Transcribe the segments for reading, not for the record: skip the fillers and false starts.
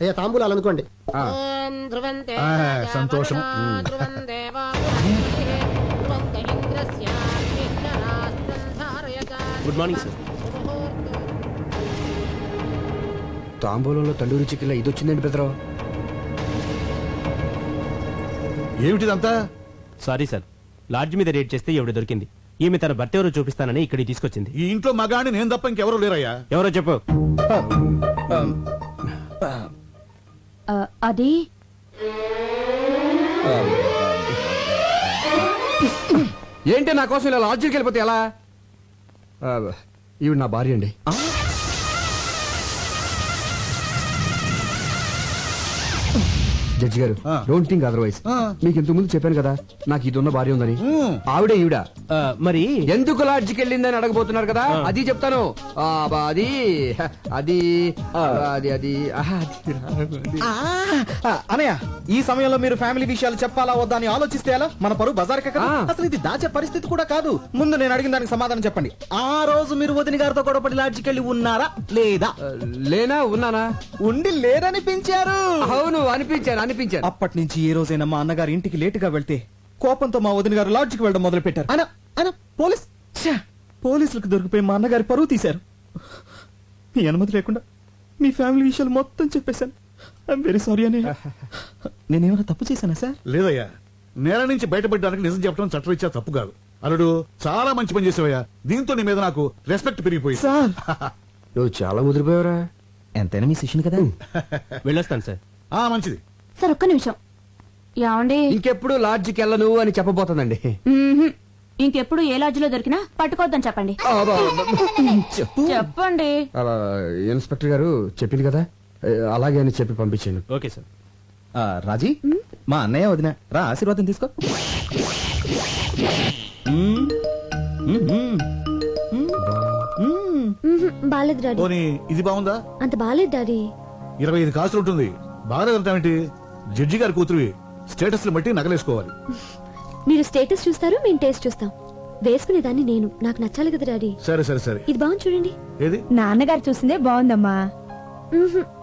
అయ్యా తాంబూలాలు అనుకోండి. సంతోషం. Good morning sir. తాంబూలంలో తండూరి చికెన్ ఇది వచ్చిందండి పెద్దరావు. ఏమిటిదంతా? సారీ సార్, లాడ్జ్ మీద రేట్ చేస్తే ఎవడు దొరికింది. ఈమె తన భర్త ఎవరో చూపిస్తానని ఇక్కడికి తీసుకొచ్చింది. ఈ ఇంట్లో మగాని నేను తప్ప ఇంకెవరూ లేరయ్యా. ఎవరో చెప్పు. అది ఏంటి నా కోసం ఇలా లాడ్జికి వెళ్ళిపోతే ఎలా? ఈవిడ నా భార్య అండి. జడ్జి గారు, డోంట్ థింక్ అదర్వైజ్. మీకు ఇంతకు ముందు చెప్పాను కదా నాకు ఇది ఉన్న భార్య ఉందని. ఆవిడే ఈవిడ. మరి ఎందుకు లాడ్జికి వెళ్ళిందని అడగబోతున్నారు కదా, అది చెప్తాను. అది అది అది అది అనయ్య, ఈ సమయంలో మీరు ఫ్యామిలీ విషయాలు చెప్పాలా వద్దా అని ఆలోచిస్తే ఎలా? మన పరువు బజార్ కదా. అసలు ఇది దాచే పరిస్థితి కూడా కాదు. ముందు నేను అడిగిన దానికి సమాధానం చెప్పండి. ఆ రోజు మీరు వదిన గారితో గొడవపడి లాడ్జికి వెళ్ళి ఉన్నారా లేదా? లేనా ఉన్నానా? ఉండి లేరనిపించారు. అవును, అనిపించాను. అప్పటి నుంచి ఏ రోజైనా మా అన్నగారి ఇంటికి లేటుగా వెళ్తే కోపంతో మా వదిన గారు లాడ్జికి వెళ్ళడం మొదలు పెట్టారు. పోలీసులకు దొరికిపోయి మా అన్నగారి పరువు తీశారు. మీ అనుమతి లేకుండా మీ ఫ్యామిలీ విషయాలు మొత్తం చెప్పేశాను. ఐఎమ్ వెరీ సారీ అని. నేనేమైనా తప్పు చేశానా సార్? లేదయ్యా, నేల నుంచి బయటపడడానికి నిజం చెప్పడం చట్టరీత్యా తప్పు కాదు. అల్లుడు, చాలా మంచి పని చేసావయ్యా. దీంతో నీ మీద నాకు రెస్పెక్ట్ పెరిగిపోయింది. సార్, నువ్వు చాలా ముదిరిపోయావరా. ఎంతైనా మీ శిష్యుని కదా. వెళ్ళొస్తాను సార్. మంచిది సార్, ఒక్క నిమిషం. ఏమండి, ఇంకెప్పుడు లాడ్జికి వెళ్ళను అని చెప్పబోతుందండి. ఇంకెప్పుడు ఏ లాడ్జిలో దొరికినా పట్టుకోవద్దని చెప్పండి. చెప్పండి. ఇన్స్పెక్టర్ గారు చెప్పింది కదా, అలాగే అని చెప్పి పంపించాను. Okay sir. రాజీ, మా అన్నయ్య వదిన రా, ఆశీర్వాదం తీసుకో. బాలేదు డాడీ. పోనీ ఇది బాగుందా? అంత బాలేదు డాడీ. 25 కాసులు ఉంటుంది. బాగా వెళ్తామేంటి? జడ్జి గారి కూతురువి, స్టేటస్ బట్టి నగలేసుకోవాలి. మీరు స్టేటస్ చూస్తారు, మేము టేస్ట్ చూస్తాం. వేసుకునేదాన్ని నేను, నాకు నచ్చాలి కదా డాడీ. సరే సరే సరే. ఇది బాగుంది చూడండి. ఏది? నాన్నగారు చూసిందే బాగుందమ్మా.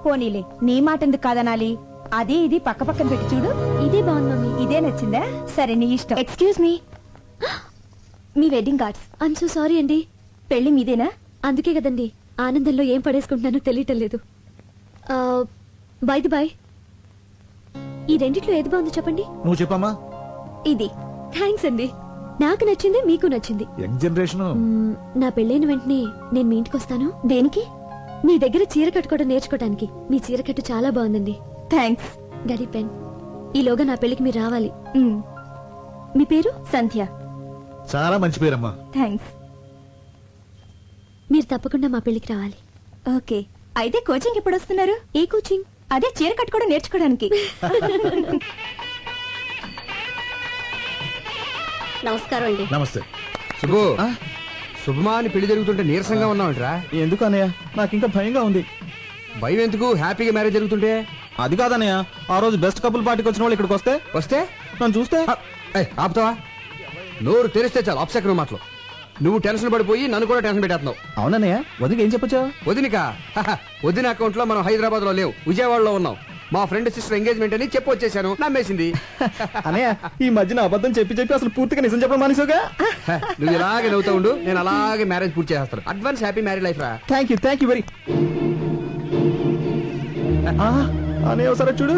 పోనీలే, నీ మాట ఎందుకు కాదనాలి? అది ఇది పక్క పక్కన పెట్టి చూడు. ఇదే బాగుంది మమ్మీ. ఇదే నచ్చిందా? సరే, నీ ఇష్టం. Excuse me, me wedding cards. I'm so sorry అండి. పెళ్లి మీదేనా? అందుకే కదండి ఆనందంలో ఏం పడేసుకుంటున్నానో తెలియటం లేదు. బై ది బై, ఈ రెండిట్లో ఏది బాగుందో చెప్పండి. నువ్వు చెప్పమ్మా. ఇది. థ్యాంక్స్ అండి, నాకు నచ్చింది, మీకు నచ్చింది. Young generation. నా పెళ్ళైన వెంటనే నేను మీ ఇంటికి వస్తాను. దేనికి? మీ దగ్గర చీర కట్టుకోవడం నేర్చుకోవడానికి. మీ చీర కట్టు చాలా బాగుందండి. థ్యాంక్స్. Daddy pen. ఈలోగా నా పెళ్లికి మీరు రావాలి. మ్. మీ పేరు? సంధ్య. చాలా మంచి పేరమ్మా. థ్యాంక్స్. మీరు తప్పకుండా మా పెళ్లికి రావాలి. ఓకే, అయితే కోచింగ్ ఎప్పుడు వస్తున్నారు? ఏ కోచింగ్? అదే చీర కట్టుకోవడం నేర్చుకోవడానికి. నమస్కారం అండి. నమస్తే. శుభు, శుభమా అని పెళ్లి జరుగుతుంటే నీరసంగా ఉన్నావంటరా? ఎందుకు అన్నయ్య, నాకు ఇంకా భయంగా ఉంది. భయం ఎందుకు? హ్యాపీగా మ్యారేజ్ జరుగుతుంటే. అది కాదన్నయ్య, ఆ రోజు బెస్ట్ కపుల్ పార్టీకి వచ్చిన వాళ్ళు ఇక్కడికి వస్తే నన్ను చూస్తే ఆపుతావా? నోరు తెరిస్తే చాలు అప్సెకరం మాటలు. నువ్వు టెన్షన్ పడిపోయి నన్ను కూడా టెన్షన్ పెట్టేస్తున్నావు. అవునన్నయ్య, వదిలికి ఏం చెప్పొచ్చా? వదినిక వదిన అకౌంట్ లో మనం హైదరాబాద్ లో లేవు, విజయవాడలో ఉన్నాం. మా ఫ్రెండ్ సిస్టర్ ఎంగేజ్మెంట్ అని చెప్పి వచ్చేసాను. నమ్మేసింది. అన్నయ్య, ఈ మధ్యన అబద్ధం చెప్పి అసలు పూర్తిగా నిజం చెప్పడం మానేసావుగా. నువ్వు ఇలాగే నవ్వుతా ఉండు, నేను అలాగే మ్యారేజ్ పూర్తి చేస్తాను. అడ్వాన్స్ హ్యాపీ మ్యారేజ్ లైఫ్ రా. Thank you very. అన్నయ్య ఒకసారి చూడు.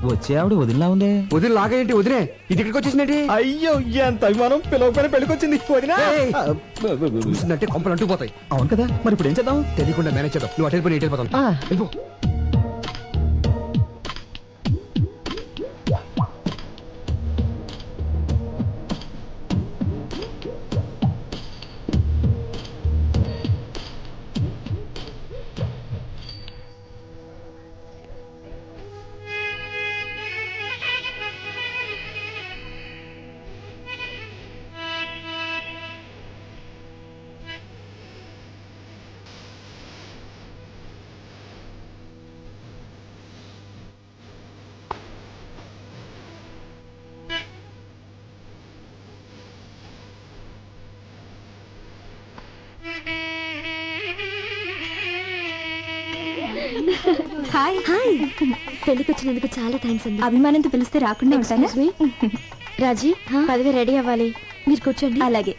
వచ్చే ఆవిడ వదిలిలా ఉందే. వదిన లాగేంటి? వదినే ఇది ఇక్కడికి వచ్చేసిందేంటి? అయ్యో, ఎంత అభిమానం! పిలవకపోయినా పెళ్ళికొచ్చింది వదినా. చూసిందంటే కొంపలు అంటుకుపోతాయి. అవును కదా, మరి ఇప్పుడు ఏం చేద్దాం? తెలియకుండా మేనేజ్ చేద్దాం. నువ్వు అటు వెళ్ళిపోయి ఇటు వెళ్ళిపోతాం. హాయ్ హాయ్ పెళ్లికి వచ్చినందుకు చాలా థ్యాంక్స్ అండి. అభిమానంతో పిలిస్తే రాకుండా ఉంటాను. Excuse me. రాజీ పదవి రెడీ అవ్వాలి, మీరు కూర్చోండి. అలాగే.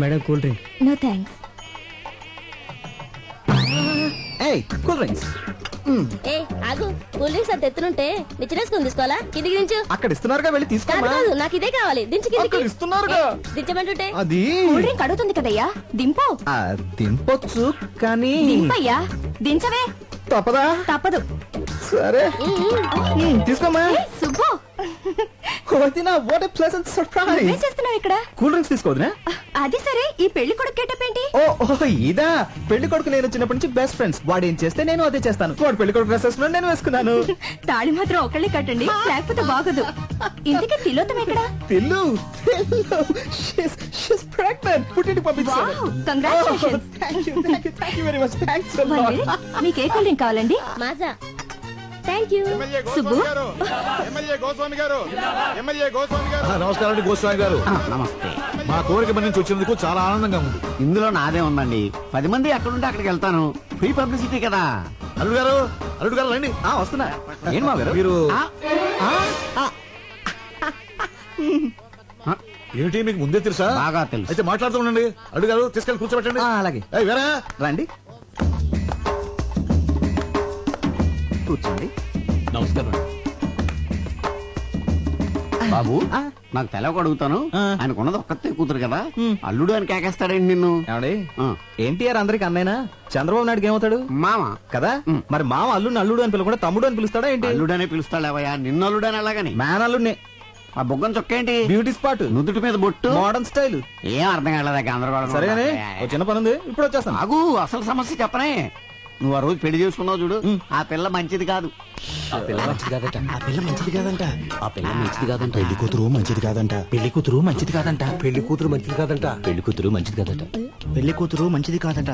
Madam cool drink. No thanks. ఏయ్ కూల్ డ్రింక్స్. ఏ ఆగు, కూల్ డ్రింక్స్ అంత ఎత్తునుంటే నిచ్చినేసుకుని తీసుకోవాలా? కిందికి దించు. అక్కడ ఇస్తున్నారుగా, వెళ్ళి కాదు తీసుకోమా. కాదు, నాకు ఇదే కావాలి. దించు కిందికి. అక్కడ ఇస్తున్నారుగా. దించమంటుంటే అది కూల్ డ్రింక్ అడుగుతుంది కదయ్యా, దింపు. ఆ, దింపొచ్చు కానీ దింపయ్యా, దించవే. తప్పదా? తప్పదు. సరే తీసుకోమా. ఏ, సుబ్బు, వదినా, వాట్ ఎ ప్లెజెంట్ నువ్వేం సర్ప్రైజ్. చేస్తున్నావు ఇక్కడ? కూల్ డ్రింక్స్ తీసుకోవద్దునా? అది సరే, ఈ పెళ్లి కొడుకు గెటప్ ఏంటి? ఓ ఇదా, పెళ్లి కొడుకు నేను చిన్నప్పటి నుంచి బెస్ట్ ఫ్రెండ్స్. వాడు ఏం చేస్తే నేను అదే చేస్తాను. వాడు పెళ్లి కొడుకు డ్రెస్ వేసుకున్నాడు, నేను వేసుకున్నాను. తాళి మాత్రం ఒకళ్ళే కట్టండి, లేకపోతే బాగోదు. ఇంతకీ తిలోతం ఎక్కడ? Tillu she's pregnant. పుట్టింటికి పంపించాను. Wow, congratulations. Thank you very much. Thanks a One lot. minute, మీకు ఏ కూల్ డ్రింక్ కావాలండి? మాజా. Thank you. సుబ్బు, నమస్కారం అండి గోస్వామి గారు. నమస్తే. మా కోరిక మన్నించి వచ్చినందుకు చాలా ఆనందంగా ఉంది. ఇందులో నాదే ఉందండి. 10 మంది ఎక్కడుంటే అక్కడికి వెళ్తాను. ఫ్రీ పబ్లిసిటీ కదా. అల్లుడు గారు, అల్లుడు గారు రండి. వస్తున్నా. ఏం మా గారు? మీరు ఆ, ఏమిటి మీకు ముందే తెలుసా? బాగా తెలుసు. అయితే మాట్లాడుతూ ఉండండి. అల్లుడు గారు తీసుకెళ్ళి కూర్చోబెట్టండి. అలాగే ఏయ్, వేరా రండి, కూర్చోండి. నమస్కారం. బాబు నాకు తెలవక అడుగుతాను. ఆయనకున్నది ఒక్కతే కూతురు కదా, అల్లుడు అని కేకేస్తాడండి నిన్ను. ఏమండి, ఆ, ఎన్టీఆర్ అందరికి అన్నైనా, చంద్రబాబు నాయుడుకి ఏమవుతాడు? మామ. కదా మరి మామ అల్లుడిని అల్లుడు అని పిలవకుండా తమ్ముడు అని పిలుస్తాడా ఏంటి? అల్లుడనే పిలుస్తాడేవయ్యా, నిన్ను అల్లుడని అలాగని. మ్యాన్ అల్లుడినే. ఆ బొగ్గం చొక్కేంటి? బ్యూటీ స్పాట్, నుదుటి మీద బొట్టు, మోడర్న్ స్టైల్. ఏం అర్థం కాలేదా? గందరగోళం. సరేగానే, ఓ చిన్న పని ఉంది, ఇప్పుడు వచ్చేస్తాను. ఆగు, అసలు సమస్య చెప్పనే. నువ్వు ఆ రోజు పెళ్లి చేసుకున్నావు చూడు, ఆ పిల్ల మంచిది కాదు. ఆ పిల్ల మంచిది కాదట. ఆ పిల్ల మంచిది కాదంట. ఆ పిల్ల మంచిది కాదంట. పెళ్లి కూతురు మంచిది కాదంట. పెళ్లి కూతురు మంచిది కాదంట. పెళ్లి కూతురు మంచిది కాదంట. పెళ్లి కూతురు మంచిది కాదట. పెళ్లి కూతురు మంచిది కాదంట.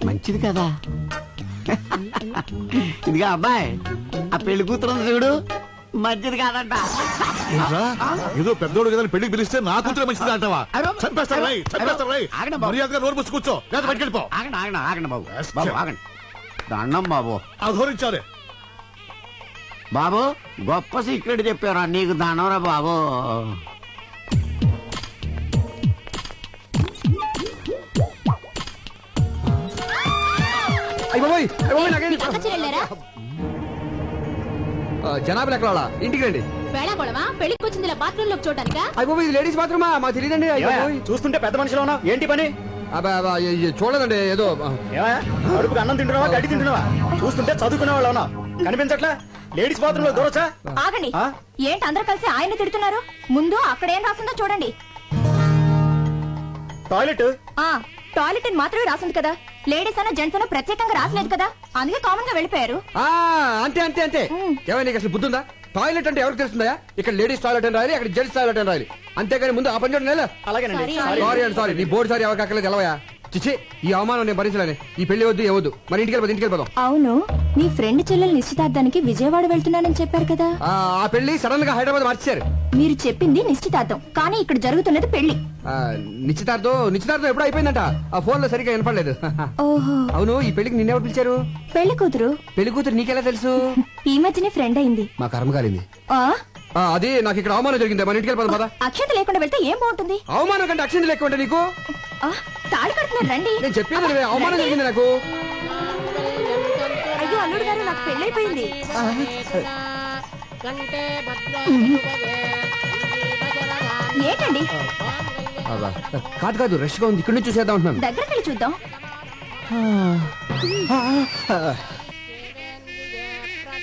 మంచిది కదా. ఇదిగా అబ్బాయి, ఆ పెళ్లి కూతురు ఉంది చూడు, మంచిది కాదంట. ఏంట్రా? ఏదో పెద్దోడు కదా అని పెళ్లికి పిలిస్తే నా కూతురే మంచిది అంటావా? చంపేస్తాను రై, చంపేస్తాను రై. ఆగండి బాబు. మర్యాదగా నోరు మూసి కూర్చో, లేదా బయటికి వెళ్ళిపో. ఆగండి ఆగండి ఆగండి బాబు. బాబు ఆగండి. దండం బాబు. అధోరించారే. బాబు గొప్ప సీక్రెట్ చెప్పారా, నీకు దండంరా బాబు. జనాభా ఎక్కడ వాళ్ళ? ఇంటికి రండి. వేళాకోళమా? పెళ్లికి వచ్చింది ఇలా బాత్రూమ్ లోకి చూడటానికా? అయిపోయి ఇది లేడీస్ బాత్రూమా? మాకు తెలియదండి. చూస్తుంటే పెద్ద మనిషిలో ఉన్నావు, ఏంటి పని? చూడదండి, ఏదో అడుపుకి అన్నం తింటున్నావా, గడ్డి తింటున్నావా? చూస్తుంటే చదువుకునే వాళ్ళు ఉన్నావు, కనిపించట్లా? లేడీస్ బాత్రూమ్ లో దూరచ్చా? ఆగండి. ఆ? ఏంటి అందరూ కలిసి ఆయన తిడుతున్నారు? ముందు అక్కడ ఏం రాసిందో చూడండి. టాయిలెట్. ఆ టాయిలెట్ అని మాత్రమే రాసింది కదా, లేడీస్ అన్న జెంట్స్ అన్న ప్రత్యేకంగా రాసలేదు కదా, అందుకే కామన్ గా వెళ్ళిపోయారు. అంతే అంతే అంతే. ఏమైనా నీకు అసలు బుద్ధుందా? టాయిలెట్ అంటే ఎవరికి తెలుస్తుందా? ఇక్కడ లేడీస్ టాయిలెట్ అని రాయాలి, అక్కడ జెంట్స్ టాయిలెట్ అని రాయాలి. అంతేగాని ముందు ఆ పని చూడండి. అలాగేనండి. సారీ అండి, సారీ. నీ బోర్డు సారీ ఎవరికి అక్కర్లేదు, ఎలవయా. చిచ్చి, ఈ అవమానం నేను భరించలేను. ఈ పెళ్లి వద్దు, ఏ వద్దు. మరి ఇంటికి వెళ్ళిపోదాం. అవును, మీ ఫ్రెండ్ చెల్లెలు నిశ్చితార్థానికి విజయవాడ వెళ్తున్నానని చెప్పారు కదా. ఆ పెళ్లి సడన్ గా హైదరాబాద్ మార్చారు. మీరు చెప్పింది నిశ్చితార్థం, కానీ ఇక్కడ జరుగుతున్నది పెళ్లి. నిశ్చితార్థం ఎప్పుడు అయిపోయిందంట. ఆ ఫోన్ లో సరిగ్గా వినపడలేదు. ఓహో, అవును, ఈ పెళ్లికి నిన్నెవరు పిలిచారు? పెళ్లి కూతురు. పెళ్లి కూతురు నీకెలా తెలుసు? ఈ మధ్యనే ఫ్రెండ్ అయింది. మా కర్మ కాలింది. ఆ అది నాకు ఇక్కడ అవమానం జరిగింది. మన ఇంటికి వెళ్ళిపోదాం పద. అక్షత లేకుండా వెళ్తే ఏం బాగుంటుంది? అవమానం కంటే అక్షింది లెక్క ఉంటే నీకు. తాళి కడుతున్నారు, రండి. నేను చెప్పేది వినవే, అవమానం జరిగింది నాకు. అయ్యో అల్లుడు గారు, నాకు పెళ్ళైపోయింది. ఏంటండి? కాదు రష్ గా ఉంది, ఇక్కడ నుంచి చూసేద్దాం అంటున్నాను. దగ్గరికి వెళ్ళి చూద్దాం.